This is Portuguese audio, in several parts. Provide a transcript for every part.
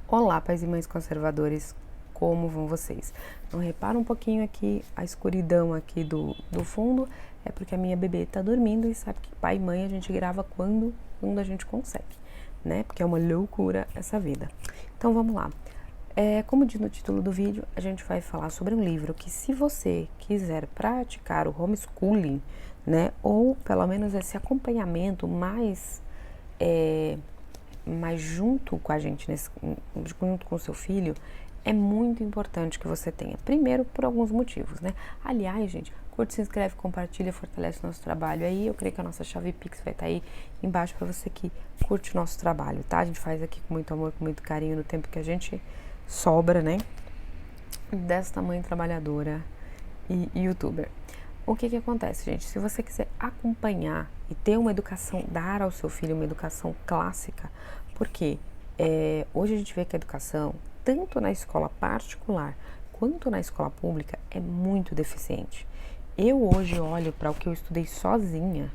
Olá, pais e mães conservadores, como vão vocês? Não repara um pouquinho aqui a escuridão aqui do fundo? É porque a minha bebê tá dormindo e sabe que pai e mãe a gente grava quando a gente consegue, né? Porque é uma loucura essa vida. Então vamos lá. Como diz no título do vídeo, a gente vai falar sobre um livro que, se você quiser praticar o homeschooling, né? Ou pelo menos esse acompanhamento mais junto com a gente, junto com o seu filho, é muito importante que você tenha. Primeiro, por alguns motivos, né? Aliás, gente, curte, se inscreve, compartilha, fortalece o nosso trabalho aí. Eu creio que a nossa chave Pix vai estar aí embaixo para você que curte o nosso trabalho, tá? A gente faz aqui com muito amor, com muito carinho, no tempo que a gente sobra, né? Desta mãe trabalhadora e youtuber. O que acontece, gente? Se você quiser acompanhar e ter uma educação, dar ao seu filho uma educação clássica, porque hoje a gente vê que a educação, tanto na escola particular quanto na escola pública, é muito deficiente. Eu hoje olho para o que eu estudei sozinha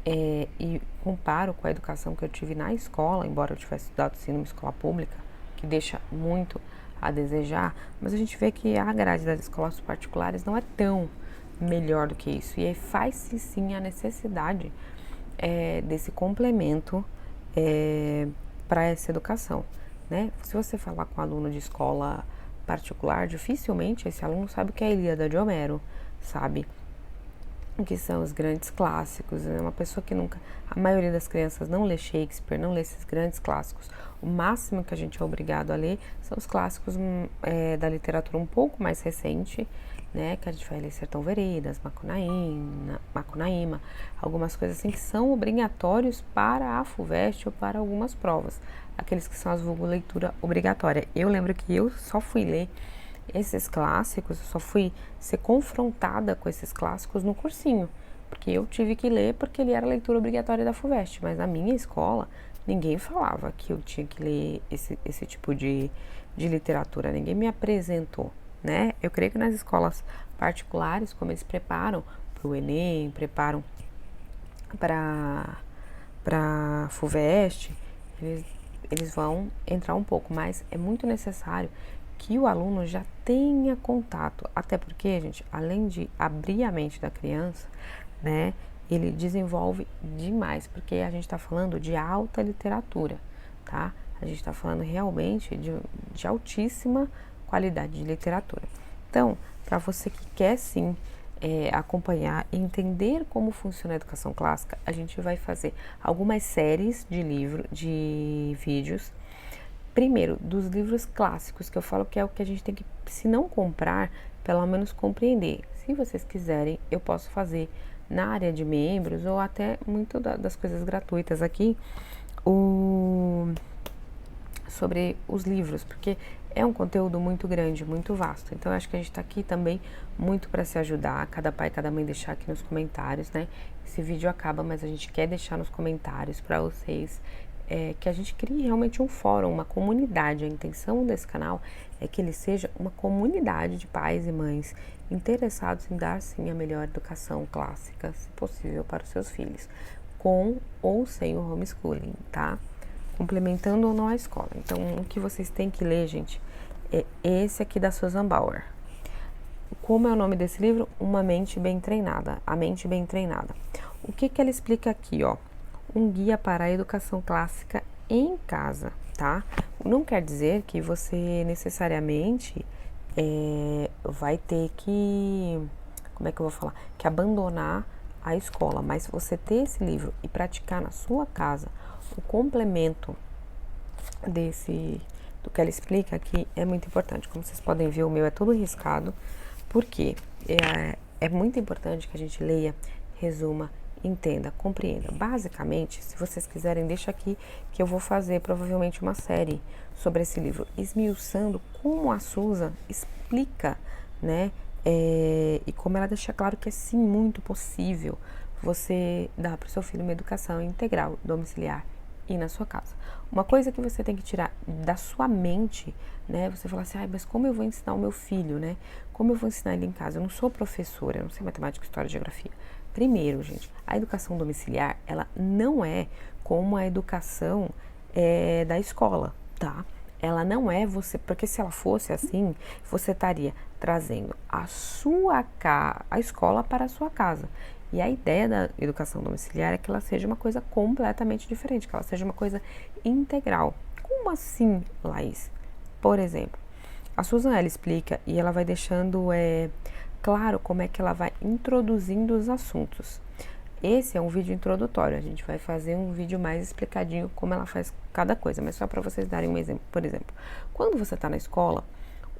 e comparo com a educação que eu tive na escola, embora eu tivesse estudado sim numa escola pública, que deixa muito a desejar, mas a gente vê que a grade das escolas particulares não é tão melhor do que isso. E aí faz-se sim a necessidade desse complemento para essa educação, né? Se você falar com um aluno de escola particular, dificilmente esse aluno sabe o que é a Ilíada de Homero, sabe o que são os grandes clássicos. É uma pessoa que nunca... A maioria das crianças não lê Shakespeare, não lê esses grandes clássicos. O máximo que a gente é obrigado a ler são os clássicos da literatura um pouco mais recente, né? Que a gente vai ler Sertão Veredas, Macunaíma, algumas coisas assim que são obrigatórios para a FUVEST ou para algumas provas. Aqueles que são as vulgo leitura obrigatória. Eu lembro que eu só fui ler esses clássicos, eu só fui ser confrontada com esses clássicos no cursinho, porque eu tive que ler porque ele era leitura obrigatória da FUVEST, mas na minha escola ninguém falava que eu tinha que ler esse tipo de literatura, ninguém me apresentou, né? Eu creio que nas escolas particulares, como eles preparam para o Enem, preparam para FUVEST, eles vão entrar um pouco, mas é muito necessário que o aluno já tenha contato, até porque, gente, além de abrir a mente da criança, né, ele desenvolve demais, porque a gente está falando de alta literatura, tá? A gente está falando realmente de altíssima qualidade de literatura. Então, para você que quer sim acompanhar e entender como funciona a educação clássica, a gente vai fazer algumas séries de vídeos. Primeiro, dos livros clássicos, que eu falo que é o que a gente tem que, se não comprar, pelo menos compreender. Se vocês quiserem, eu posso fazer na área de membros ou até muito das coisas gratuitas aqui, sobre os livros, porque é um conteúdo muito grande, muito vasto. Então, eu acho que a gente está aqui também muito para se ajudar, cada pai, cada mãe deixar aqui nos comentários, né? Esse vídeo acaba, mas a gente quer deixar nos comentários para vocês que a gente crie realmente um fórum, uma comunidade. A intenção desse canal é que ele seja uma comunidade de pais e mães interessados em dar sim a melhor educação clássica, se possível, para os seus filhos, com ou sem o homeschooling, tá? Complementando ou não a escola. Então, o que vocês têm que ler, gente, é esse aqui da Susan Bauer. Como é o nome desse livro? Uma Mente Bem Treinada. A Mente Bem Treinada. O que ela explica aqui, ó? Um guia para a educação clássica em casa, tá? Não quer dizer que você necessariamente vai ter que, como é que eu vou falar? Que abandonar a escola, mas você ter esse livro e praticar na sua casa o complemento do que ela explica aqui é muito importante. Como vocês podem ver, o meu é todo riscado, porque é muito importante que a gente leia, resuma, entenda, compreenda. Basicamente, se vocês quiserem, deixa aqui que eu vou fazer provavelmente uma série sobre esse livro, esmiuçando como a Susan explica, né? E como ela deixa claro que é sim muito possível você dar para o seu filho uma educação integral, domiciliar e na sua casa. Uma coisa que você tem que tirar da sua mente, né? Você fala assim, mas como eu vou ensinar o meu filho, né? Como eu vou ensinar ele em casa? Eu não sou professora, eu não sei matemática, história, geografia. Primeiro, gente, a educação domiciliar, ela não é como a educação da escola, tá? Ela não é você, porque se ela fosse assim, você estaria trazendo a escola para a sua casa. E a ideia da educação domiciliar é que ela seja uma coisa completamente diferente, que ela seja uma coisa integral. Como assim, Laís? Por exemplo, a Susan, ela explica e ela vai deixando claro como é que ela vai introduzindo os assuntos. Esse é um vídeo introdutório, a gente vai fazer um vídeo mais explicadinho como ela faz cada coisa, mas só para vocês darem um exemplo. Por exemplo, quando você está na escola,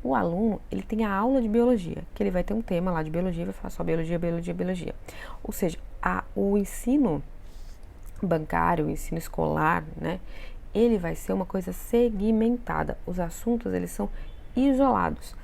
o aluno, ele tem a aula de biologia, que ele vai ter um tema lá de biologia, vai falar só biologia, biologia, biologia. Ou seja, o ensino bancário, o ensino escolar, né, ele vai ser uma coisa segmentada. Os assuntos, eles são isolados.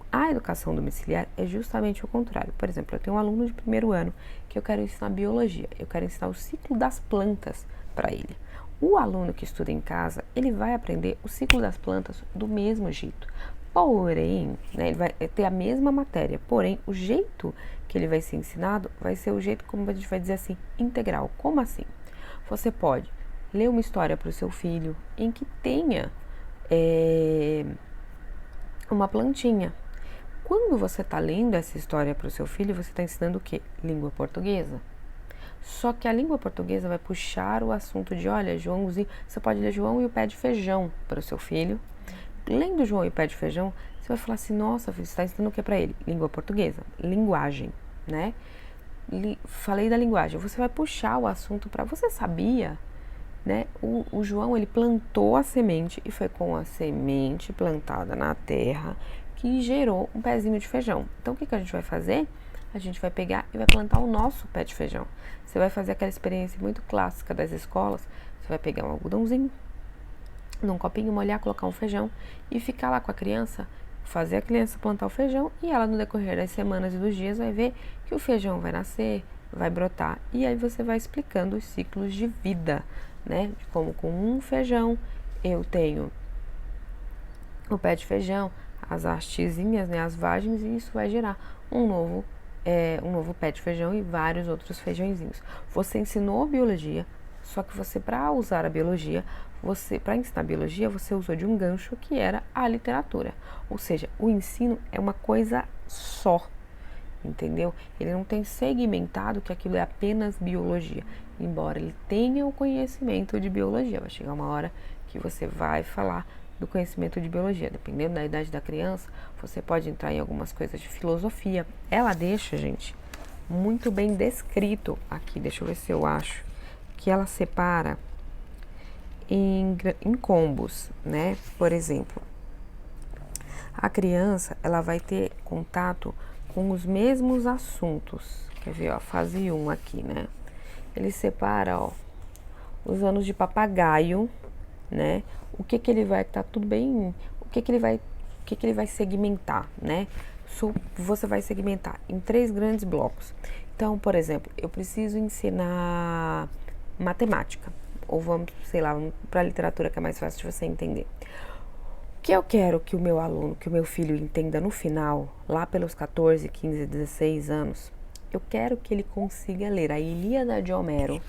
A educação domiciliar é justamente o contrário. Por exemplo, eu tenho um aluno de primeiro ano que eu quero ensinar biologia, eu quero ensinar o ciclo das plantas para ele. O aluno que estuda em casa, ele vai aprender o ciclo das plantas do mesmo jeito. Porém, né, ele vai ter a mesma matéria, porém, o jeito que ele vai ser ensinado vai ser o jeito, como a gente vai dizer assim, integral. Como assim? Você pode ler uma história para o seu filho em que tenha uma plantinha. Quando você está lendo essa história para o seu filho, você está ensinando o quê? Língua portuguesa. Só que a língua portuguesa vai puxar o assunto de, olha, Joãozinho, você pode ler João e o pé de feijão para o seu filho. Lendo João e o pé de feijão, você vai falar assim, nossa, filho, você está ensinando o que para ele? Língua portuguesa, linguagem, né? Falei da linguagem, você vai puxar o assunto para, você sabia, né? O João, ele plantou a semente e foi com a semente plantada na terra que gerou um pezinho de feijão. Então, o que a gente vai fazer? A gente vai pegar e vai plantar o nosso pé de feijão. Você vai fazer aquela experiência muito clássica das escolas. Você vai pegar um algodãozinho, num copinho, molhar, colocar um feijão e ficar lá com a criança, fazer a criança plantar o feijão e ela, no decorrer das semanas e dos dias, vai ver que o feijão vai nascer, vai brotar. E aí você vai explicando os ciclos de vida, né? De como com um feijão eu tenho o pé de feijão, as hastezinhas, né, as vagens, e isso vai gerar um novo pé de feijão e vários outros feijõezinhos. Você ensinou biologia, só que você, para usar a biologia, para ensinar biologia, você usou de um gancho que era a literatura. Ou seja, o ensino é uma coisa só, entendeu? Ele não tem segmentado que aquilo é apenas biologia, embora ele tenha o conhecimento de biologia. Vai chegar uma hora que você vai falar do conhecimento de biologia. Dependendo da idade da criança, você pode entrar em algumas coisas de filosofia. Ela deixa, gente, muito bem descrito aqui, deixa eu ver se eu acho, que ela separa em combos, né? Por exemplo, a criança, ela vai ter contato com os mesmos assuntos. Quer ver, ó, fase 1 aqui, né? Ele separa, ó, os anos de papagaio, né? O que ele vai, tá tudo bem, o que ele vai segmentar, né? Você vai segmentar em 3 grandes blocos. Então, por exemplo, eu preciso ensinar matemática, ou vamos, sei lá, para literatura que é mais fácil de você entender. O que eu quero que o meu aluno, que o meu filho entenda no final, lá pelos 14, 15, 16 anos, eu quero que ele consiga ler a Ilíada de Homero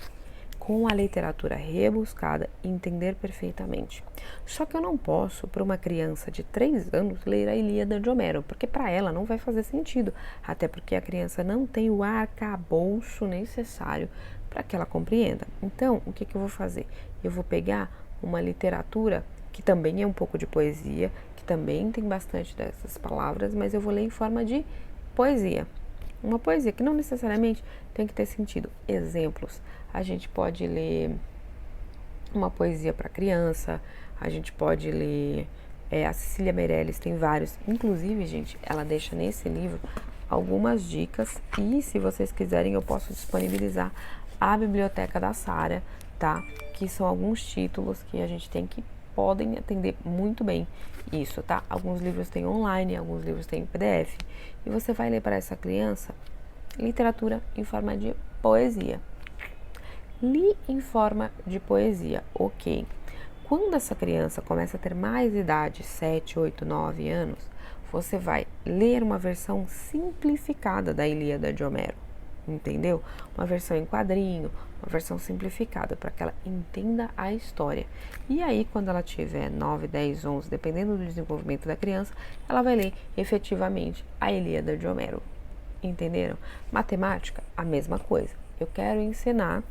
com a literatura rebuscada e entender perfeitamente. Só que eu não posso, para uma criança de 3 anos, ler a Ilíada de Homero, porque para ela não vai fazer sentido, até porque a criança não tem o arcabouço necessário para que ela compreenda. Então, o que eu vou fazer? Eu vou pegar uma literatura que também é um pouco de poesia, que também tem bastante dessas palavras, mas eu vou ler em forma de poesia. Uma poesia que não necessariamente tem que ter sentido. Exemplos. A gente pode ler uma poesia para criança, a gente pode ler... a Cecília Meirelles tem vários. Inclusive, gente, ela deixa nesse livro algumas dicas e, se vocês quiserem, eu posso disponibilizar a biblioteca da Sara, tá? Que são alguns títulos que a gente tem que podem atender muito bem isso, tá? Alguns livros têm online, alguns livros têm PDF. E você vai ler para essa criança literatura em forma de poesia. Li em forma de poesia, ok. Quando essa criança começa a ter mais idade, 7, 8, 9 anos, você vai ler uma versão simplificada da Ilíada de Homero, entendeu? Uma versão em quadrinho, uma versão simplificada, para que ela entenda a história. E aí, quando ela tiver 9, 10, 11, dependendo do desenvolvimento da criança, ela vai ler efetivamente a Ilíada de Homero. Entenderam? Matemática, a mesma coisa. Eu quero ensinar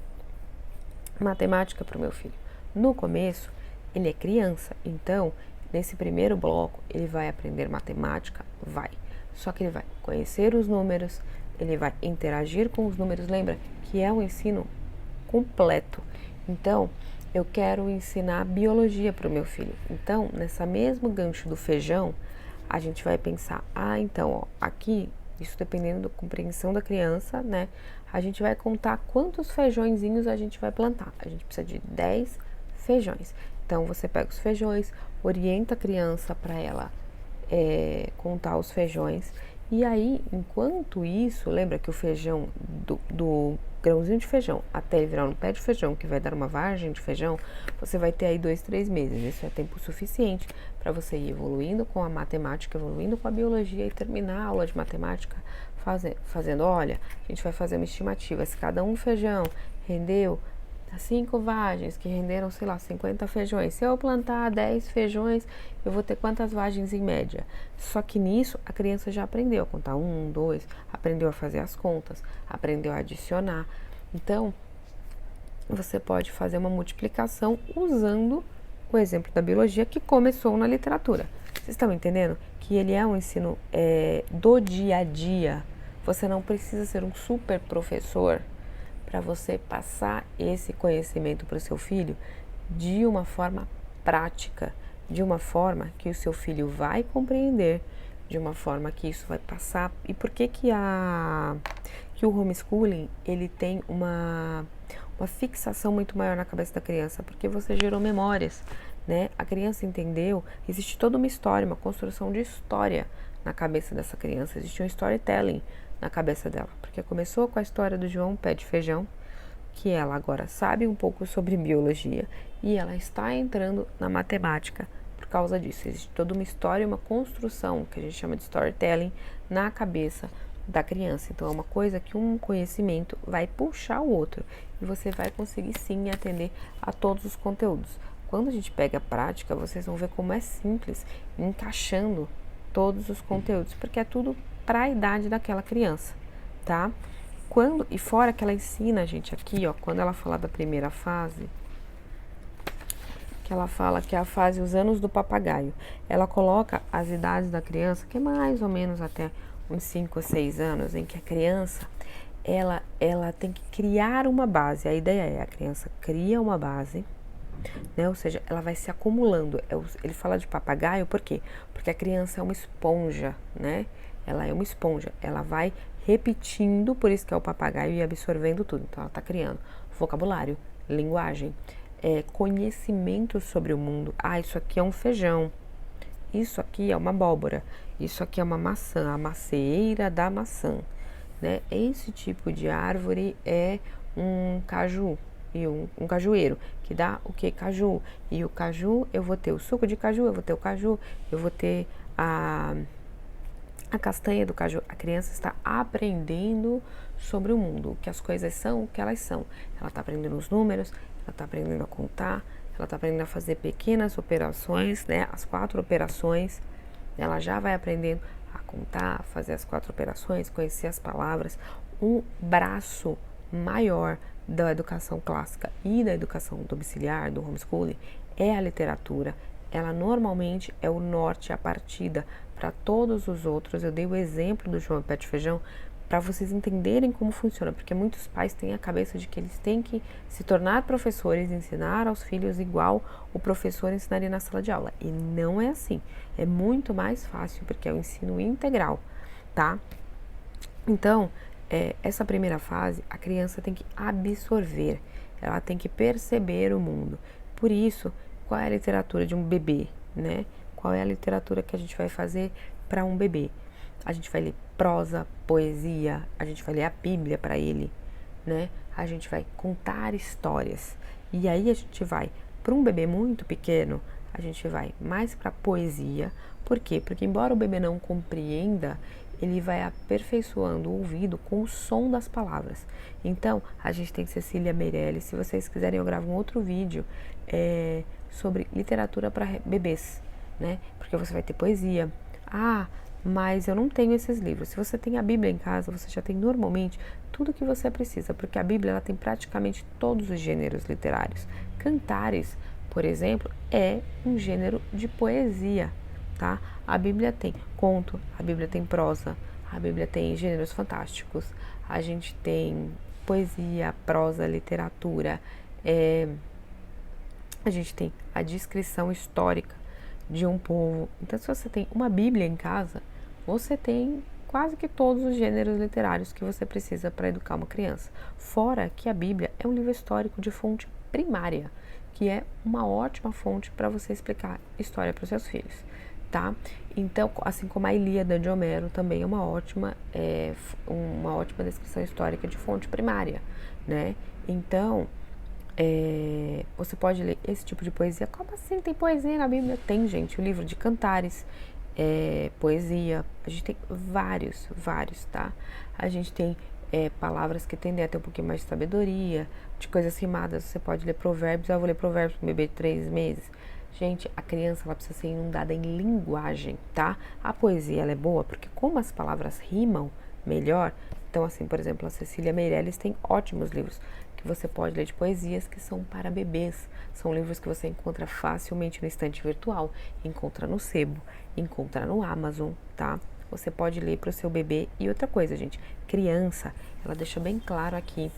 matemática para o meu filho. No começo, ele é criança, então, nesse primeiro bloco, ele vai aprender matemática? Vai. Só que ele vai conhecer os números, ele vai interagir com os números. Lembra que é um ensino completo. Então, eu quero ensinar biologia para o meu filho. Então, nessa mesmo gancho do feijão, a gente vai pensar, então, ó, aqui, isso dependendo da compreensão da criança, né? A gente vai contar quantos feijõezinhos a gente vai plantar. A gente precisa de 10 feijões. Então, você pega os feijões, orienta a criança para ela contar os feijões. E aí, enquanto isso, lembra que o feijão, do grãozinho de feijão até ele virar um pé de feijão, que vai dar uma vargem de feijão, você vai ter aí 2, 3 meses. Isso é tempo suficiente para você ir evoluindo com a matemática, evoluindo com a biologia e terminar a aula de matemática fazendo, olha, a gente vai fazer uma estimativa, se cada um feijão rendeu 5 vagens, que renderam, sei lá, 50 feijões. Se eu plantar 10 feijões, eu vou ter quantas vagens em média? Só que nisso, a criança já aprendeu a contar 1, 2, aprendeu a fazer as contas, aprendeu a adicionar. Então, você pode fazer uma multiplicação usando o exemplo da biologia que começou na literatura. Vocês estão entendendo? Que ele é um ensino do dia a dia. Você não precisa ser um super professor para você passar esse conhecimento para o seu filho de uma forma prática, de uma forma que o seu filho vai compreender, de uma forma que isso vai passar. E por que o homeschooling ele tem uma fixação muito maior na cabeça da criança? Porque você gerou memórias, né? A criança entendeu, existe toda uma história, uma construção de história na cabeça dessa criança, existe um storytelling na cabeça dela, porque começou com a história do João Pé de Feijão, que ela agora sabe um pouco sobre biologia e ela está entrando na matemática por causa disso. Existe toda uma história, uma construção que a gente chama de storytelling na cabeça da criança. Então é uma coisa que um conhecimento vai puxar o outro e você vai conseguir sim atender a todos os conteúdos. Quando a gente pega a prática, vocês vão ver como é simples encaixando todos os conteúdos, porque é tudo para a idade daquela criança, tá? E fora que ela ensina, gente, aqui, ó, quando ela fala da primeira fase, que ela fala que é a fase os anos do papagaio, ela coloca as idades da criança, que é mais ou menos até uns 5 ou 6 anos, em que a criança, ela tem que criar uma base. A ideia é, a criança cria uma base, né? Ou seja, ela vai se acumulando. Ele fala de papagaio, por quê? Porque a criança é uma esponja, né? Ela é uma esponja, ela vai repetindo, por isso que é o papagaio, e absorvendo tudo. Então, ela está criando vocabulário, linguagem, conhecimento sobre o mundo. Isso aqui é um feijão, isso aqui é uma abóbora, isso aqui é uma maçã, a macieira da maçã, né? Esse tipo de árvore é um caju, e um cajueiro, que dá o que? Caju. E o caju, eu vou ter o suco de caju, eu vou ter o caju, eu vou ter a castanha do caju. A criança está aprendendo sobre o mundo, o que as coisas são, o que elas são. Ela está aprendendo os números, ela está aprendendo a contar, ela está aprendendo a fazer pequenas operações, né? As 4 operações. Ela já vai aprendendo a contar, fazer as 4 operações, conhecer as palavras. Um braço maior da educação clássica e da educação domiciliar, do homeschooling, é a literatura. Ela normalmente é o norte, a partida para todos os outros. Eu dei o exemplo do João Pé de Feijão para vocês entenderem como funciona, porque muitos pais têm a cabeça de que eles têm que se tornar professores, ensinar aos filhos igual o professor ensinaria na sala de aula. E não é assim. É muito mais fácil, porque é o ensino integral, tá? Então, essa primeira fase, a criança tem que absorver, ela tem que perceber o mundo. Por isso, qual é a literatura de um bebê, né? Qual é a literatura que a gente vai fazer para um bebê? A gente vai ler prosa, poesia, a gente vai ler a Bíblia para ele, né? A gente vai contar histórias. E aí a gente vai, para um bebê muito pequeno, a gente vai mais para poesia. Por quê? Porque embora o bebê não compreenda, ele vai aperfeiçoando o ouvido com o som das palavras. Então, a gente tem Cecília Meirelles. Se vocês quiserem, eu gravo um outro vídeo sobre literatura para bebês, né? Porque você vai ter poesia. Ah, mas eu não tenho esses livros. Se você tem a Bíblia em casa, você já tem normalmente tudo que você precisa, porque a Bíblia ela tem praticamente todos os gêneros literários. Cantares, por exemplo, é um gênero de poesia, tá? A Bíblia tem conto, a Bíblia tem prosa, a Bíblia tem gêneros fantásticos, a gente tem poesia, prosa, literatura, a gente tem a descrição histórica de um povo. Então, se você tem uma Bíblia em casa, você tem quase que todos os gêneros literários que você precisa para educar uma criança. Fora que a Bíblia é um livro histórico de fonte primária, que é uma ótima fonte para você explicar história para os seus filhos, tá? Então, assim como a Ilíada de Homero também é uma ótima descrição histórica de fonte primária, né? Então, você pode ler esse tipo de poesia. Como assim? Tem poesia na Bíblia? Tem, gente. O livro de Cantares, poesia. A gente tem vários, tá? A gente tem palavras que tendem a ter um pouquinho mais de sabedoria, de coisas rimadas. Você pode ler provérbios. Eu vou ler provérbios para um bebê de 3 meses. Gente, a criança ela precisa ser inundada em linguagem, tá? A poesia ela é boa porque como as palavras rimam melhor, então assim, por exemplo, a Cecília Meirelles tem ótimos livros que você pode ler de poesias que são para bebês. São livros que você encontra facilmente no estante virtual, encontra no Sebo, encontra no Amazon, tá? Você pode ler para o seu bebê. E outra coisa, gente, criança, ela deixa bem claro aqui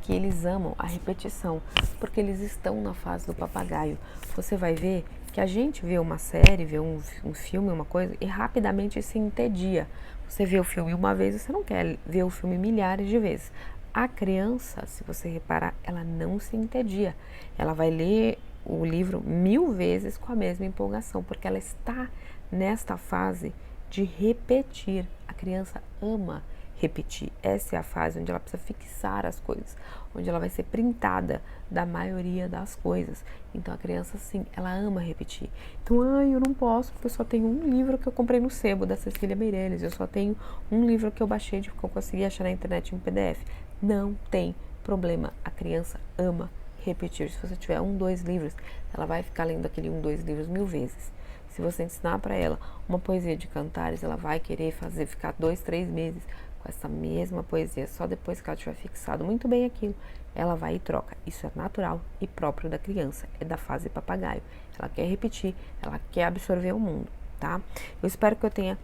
que eles amam a repetição, porque eles estão na fase do papagaio. Você vai ver que a gente vê uma série, vê um filme, uma coisa, e rapidamente se entedia. Você vê o filme uma vez, você não quer ver o filme milhares de vezes. A criança, se você reparar, ela não se entedia. Ela vai ler o livro 1000 vezes com a mesma empolgação, porque ela está nesta fase de repetir. A criança ama repetir. Essa é a fase onde ela precisa fixar as coisas, onde ela vai ser printada da maioria das coisas. Então a criança, sim, ela ama repetir. Então, eu não posso, porque eu só tenho um livro que eu comprei no Sebo, da Cecília Meirelles, eu só tenho um livro que eu baixei, que eu consegui achar na internet em PDF. Não tem problema, a criança ama repetir. Se você tiver 1, 2 livros, ela vai ficar lendo aquele 1, 2 livros 1000 vezes. Se você ensinar para ela uma poesia de Cantares, ela vai querer ficar 2, 3 meses com essa mesma poesia. Só depois que ela tiver fixado muito bem aquilo, ela vai e troca. Isso é natural e próprio da criança, é da fase papagaio. Ela quer repetir, ela quer absorver o mundo, tá? Eu espero que eu tenha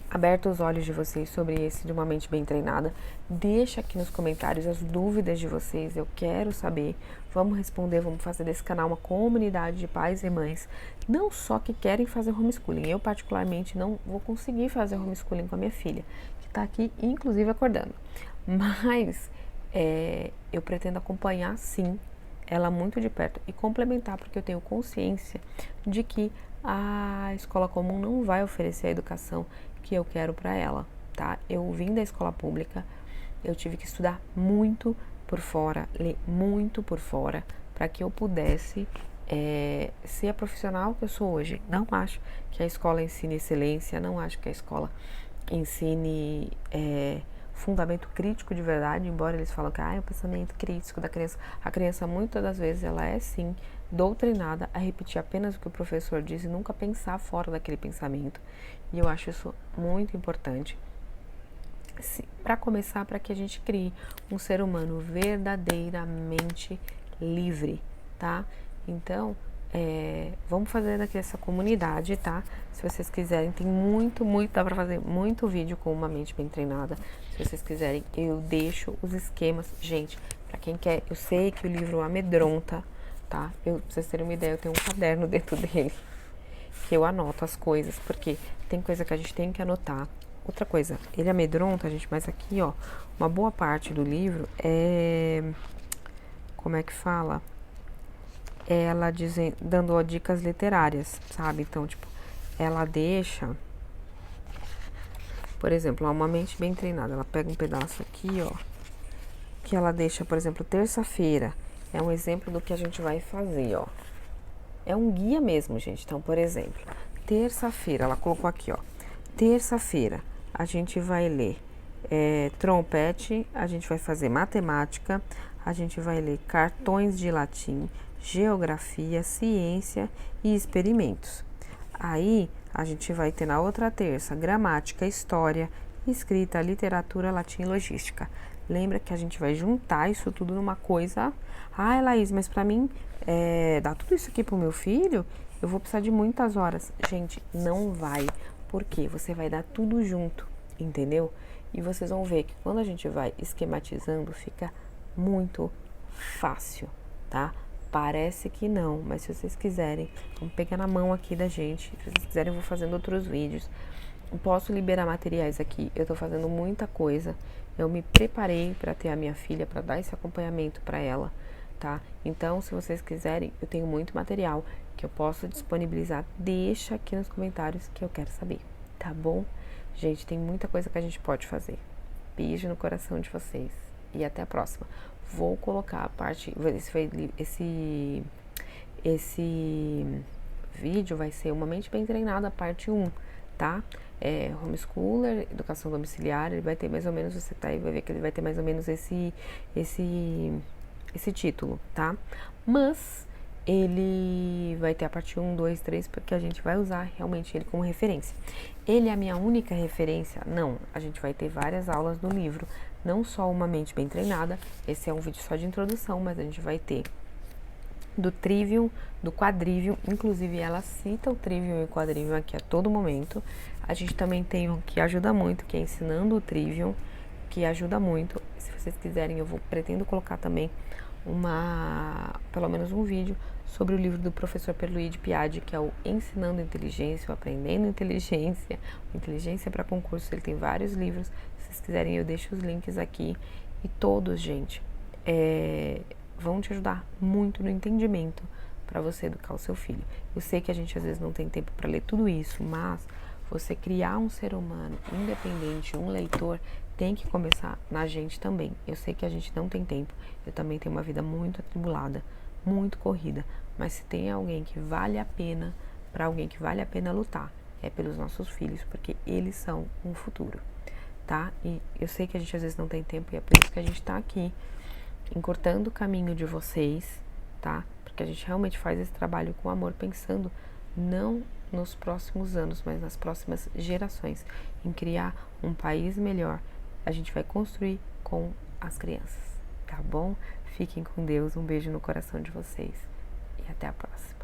aberto os olhos de vocês sobre esse de uma mente bem treinada. Deixa aqui nos comentários as dúvidas de vocês, eu quero saber. Vamos responder, vamos fazer desse canal uma comunidade de pais e mães, não só que querem fazer homeschooling. Eu particularmente não vou conseguir fazer homeschooling com a minha filha, que está aqui inclusive acordando, mas eu pretendo acompanhar sim ela muito de perto e complementar, porque eu tenho consciência de que a escola comum não vai oferecer a educação que eu quero para ela, tá? Eu vim da escola pública, eu tive que estudar muito por fora, ler muito por fora, para que eu pudesse ser a profissional que eu sou hoje. Não acho que a escola ensine excelência, não acho que a escola ensine fundamento crítico de verdade, embora eles falam que é o pensamento crítico da criança. A criança, muitas das vezes, ela é sim doutrinada a repetir apenas o que o professor diz e nunca pensar fora daquele pensamento. E eu acho isso muito importante. Para começar, para que a gente crie um ser humano verdadeiramente livre, tá? Então, vamos fazer daqui essa comunidade, tá? Se vocês quiserem, tem muito, dá pra fazer muito vídeo com uma mente bem treinada. Se vocês quiserem, eu deixo os esquemas. Gente, pra quem quer, eu sei que o livro amedronta, tá? Pra vocês terem uma ideia, eu tenho um caderno dentro dele, que eu anoto as coisas, porque tem coisa que a gente tem que anotar. Outra coisa, ele amedronta, gente, mas aqui, ó, uma boa parte do livro como é que fala? Ela dando dicas literárias, sabe? Então, tipo, ela deixa, por exemplo, uma mente bem treinada, ela pega um pedaço aqui, ó, que ela deixa, por exemplo, terça-feira, é um exemplo do que a gente vai fazer, ó. É um guia mesmo, gente. Então, por exemplo, terça-feira, ela colocou aqui, ó, Terça-feira, a gente vai ler trompete, a gente vai fazer matemática, a gente vai ler cartões de latim, geografia, ciência e experimentos. Aí, a gente vai ter na outra terça gramática, história, escrita, literatura, latim e logística. Lembra que a gente vai juntar isso tudo numa coisa. Ah, Laís, mas pra mim, dar tudo isso aqui pro meu filho, eu vou precisar de muitas horas. Gente, não vai. Por quê? Você vai dar tudo junto, entendeu? E vocês vão ver que quando a gente vai esquematizando, fica muito fácil, tá? Parece que não, mas se vocês quiserem, vamos pegar na mão aqui da gente. Se vocês quiserem, eu vou fazendo outros vídeos. Eu posso liberar materiais aqui. Eu tô fazendo muita coisa. Eu me preparei para ter a minha filha, para dar esse acompanhamento para ela, tá? Então, se vocês quiserem, eu tenho muito material que eu posso disponibilizar. Deixa aqui nos comentários que eu quero saber, tá bom? Gente, tem muita coisa que a gente pode fazer. Beijo no coração de vocês e até a próxima. Vou colocar a parte, esse vídeo vai ser Uma Mente Bem Treinada, parte 1, tá? Homeschooler, educação domiciliar, ele vai ter mais ou menos, você tá aí, vai ver que ele vai ter mais ou menos esse título, tá? Mas ele vai ter a parte 1, 2, 3, porque a gente vai usar realmente ele como referência. Ele é a minha única referência? Não, a gente vai ter várias aulas do livro, não só Uma Mente Bem Treinada, esse é um vídeo só de introdução, mas a gente vai ter do trivium, do quadrivium, inclusive ela cita o trivium e o quadrivium aqui a todo momento. A gente também tem um que ajuda muito, que é Ensinando o Trivium, que ajuda muito. Se vocês quiserem, pretendo colocar também pelo menos um vídeo sobre o livro do professor Pierluigi Piade, que é o Ensinando Inteligência, o Aprendendo Inteligência, Inteligência para Concurso. Ele tem vários livros. Se vocês quiserem, eu deixo os links aqui. E todos, gente, vão te ajudar muito no entendimento para você educar o seu filho. Eu sei que a gente às vezes não tem tempo para ler tudo isso, mas você criar um ser humano independente, um leitor, tem que começar na gente também. Eu sei que a gente não tem tempo, eu também tenho uma vida muito atribulada, muito corrida, mas se tem alguém que vale a pena, para alguém que vale a pena lutar, é pelos nossos filhos, porque eles são um futuro, tá? E eu sei que a gente às vezes não tem tempo e é por isso que a gente tá aqui, encurtando o caminho de vocês, tá? Porque a gente realmente faz esse trabalho com amor, pensando não nos próximos anos, mas nas próximas gerações, em criar um país melhor. A gente vai construir com as crianças, tá bom? Fiquem com Deus, um beijo no coração de vocês e até a próxima.